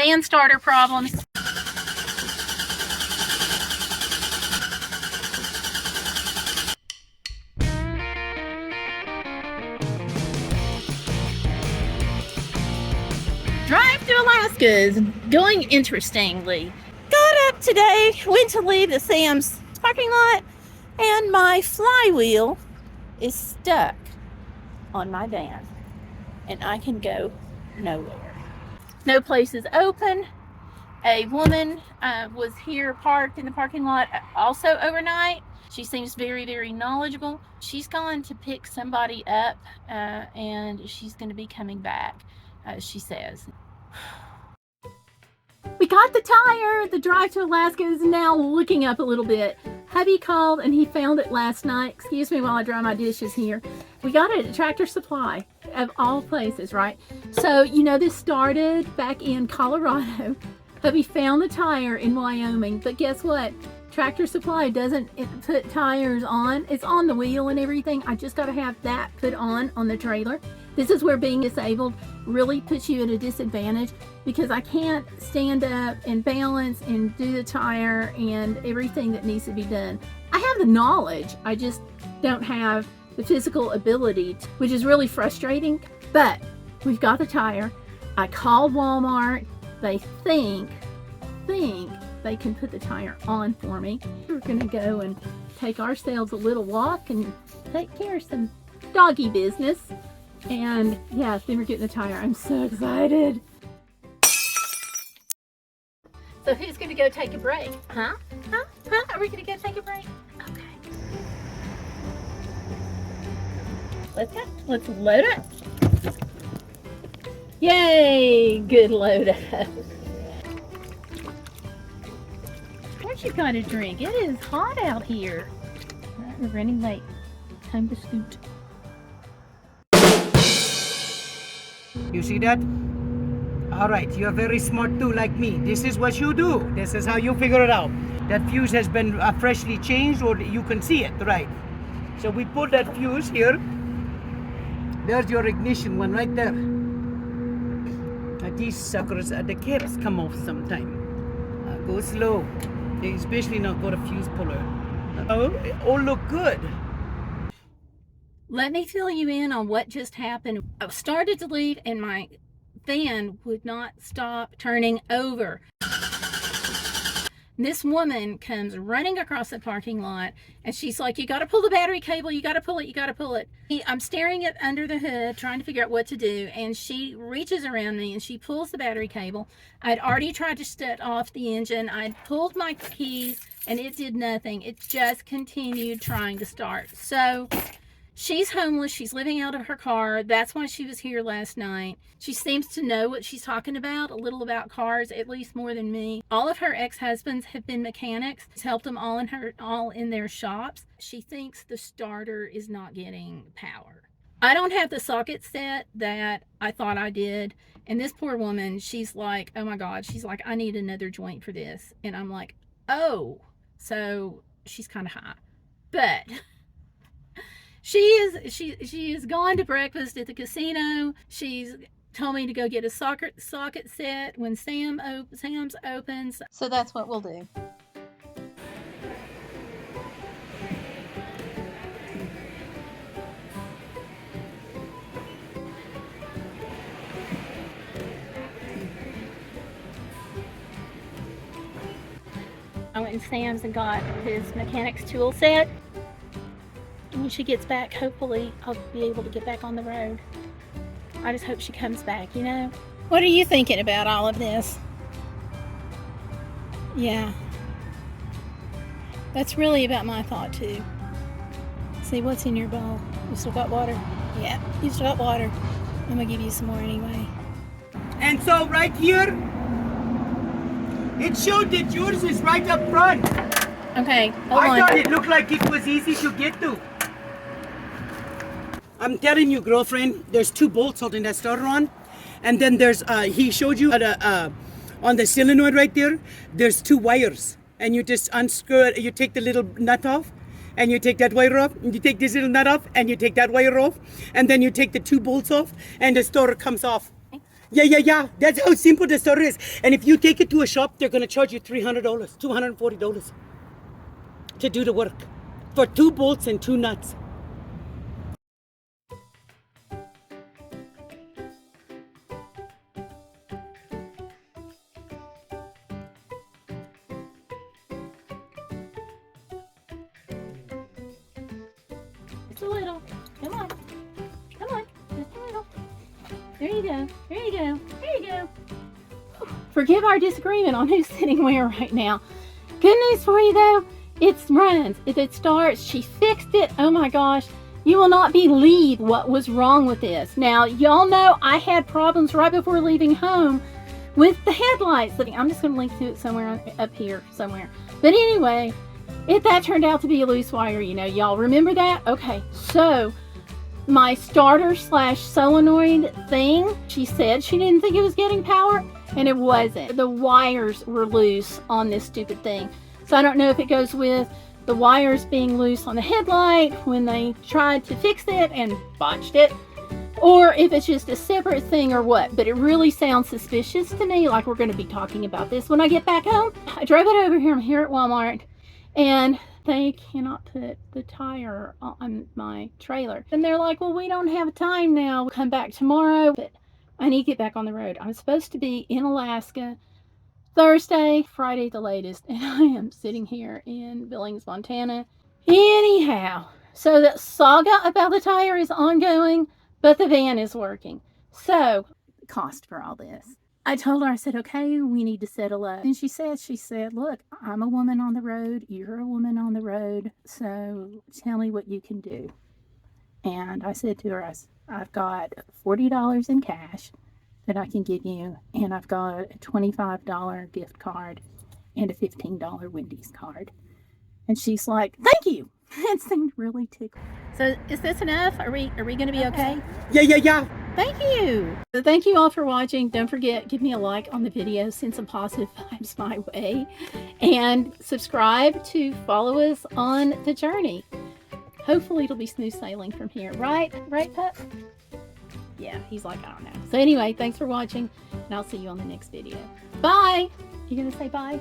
fan starter problems. Drive to Alaska is going interestingly. Got up today, went to leave the Sam's parking lot, and my flywheel is stuck on my van, and I can go nowhere. No place is open. A woman was here parked in the parking lot also overnight. She seems very, very knowledgeable. She's gone to pick somebody up, and she's going to be coming back, she says. We got the tire. The drive to Alaska is now looking up a little bit. Hubby called and he found it last night. Excuse me while I dry my dishes here. We got it at Tractor Supply, of all places, right? So, you know, this started back in Colorado. Hubby found the tire in Wyoming, but guess what? Tractor Supply doesn't put tires on. It's on the wheel and everything. I just got to have that put on the trailer. This is where being disabled really puts you at a disadvantage, because I can't stand up and balance and do the tire and everything that needs to be done. I have the knowledge, I just don't have the physical ability, which is really frustrating, but we've got the tire. I called Walmart. They think they can put the tire on for me. We're gonna go and take ourselves a little walk and take care of some doggy business. And yeah, then we're getting the tire. I'm so excited. So who's gonna go take a break? Huh? Are we gonna go take a break? Okay. Let's go. Let's load up. Yay! Good load up. What you got to drink? It is hot out here. All right, we're running late. Time to scoot. You see that? All right, you're very smart too, like me. This is what you do. This is how you figure it out. That fuse has been freshly changed, or you can see it, right? So we put that fuse here. There's your ignition one right there. These suckers, the caps come off sometime. Go slow, especially not got a fuse puller. It all look good. Let me fill you in on what just happened. I started to leave and my van would not stop turning over. This woman comes running across the parking lot and she's like, you got to pull the battery cable. You got to pull it. You got to pull it. I'm staring at under the hood trying to figure out what to do. And she reaches around me and she pulls the battery cable. I'd already tried to shut off the engine. I'd pulled my keys and it did nothing. It just continued trying to start. So she's homeless. She's living out of her car. That's why she was here last night. She seems to know what she's talking about, a little about cars, at least more than me. All of her ex-husbands have been mechanics. She's helped them all in their shops. She thinks the starter is not getting power. I don't have the socket set that I thought I did. And this poor woman, she's like, oh my God, she's like, I need another joint for this. And I'm like, oh, so she's kind of high. But she has gone to breakfast at the casino. She's told me to go get a socket set when Sam's opens. So that's what we'll do. I went to Sam's and got his mechanic's tool set. When she gets back, hopefully I'll be able to get back on the road. I just hope she comes back, you know? What are you thinking about all of this? Yeah. That's really about my thought too. See, what's in your bowl? You still got water? Yeah, you still got water. I'm gonna give you some more anyway. And so right here, it showed that yours is right up front. Okay, hold on. I thought it looked like it was easy to get to. I'm telling you, girlfriend, there's 2 bolts holding that starter on. And then there's, he showed you on the solenoid right there, there's 2 wires. And you just unscrew it, you take the little nut off, and you take that wire off, and you take this little nut off, and you take that wire off, and then you take the 2 bolts off, and the starter comes off. Yeah. That's how simple the story is. And if you take it to a shop, they're gonna charge you $300, $240 to do the work for 2 bolts and 2 nuts. Just a little. Come on. Come on. Just a little. There you go. There you go. There you go. Forgive our disagreement on who's sitting where right now. Good news for you though. It runs. It starts. She fixed it. Oh my gosh. You will not believe what was wrong with this. Now, y'all know I had problems right before leaving home with the headlights. I'm just going to link to it somewhere up here somewhere. But anyway, that turned out to be a loose wire, you know. Y'all remember that? Okay, so my starter / solenoid thing, she said she didn't think it was getting power, and it wasn't. The wires were loose on this stupid thing. So I don't know if it goes with the wires being loose on the headlight when they tried to fix it and botched it, or if it's just a separate thing or what. But it really sounds suspicious to me, like we're going to be talking about this when I get back home. I drove it over here. I'm here at Walmart, and they cannot put the tire on my trailer. And they're like, well, we don't have time now. We'll come back tomorrow. But I need to get back on the road. I'm supposed to be in Alaska Thursday, Friday at the latest, and I am sitting here in Billings, Montana. Anyhow, so the saga about the tire is ongoing, but the van is working. So, cost for all this. I told her, I said, okay, we need to settle up. And she said, look, I'm a woman on the road. You're a woman on the road. So tell me what you can do. And I said to her, I've got $40 in cash that I can give you, and I've got a $25 gift card and a $15 Wendy's card. And she's like, thank you. It seemed really tickled. So is this enough? Are we going to be okay? Yeah. Thank you. So thank you all for watching. Don't forget, give me a like on the video, send some positive vibes my way, and subscribe to follow us on the journey. Hopefully it'll be smooth sailing from here. Right, pup? Yeah, he's like, I don't know. So anyway, thanks for watching, and I'll see you on the next video. Bye. You gonna say bye?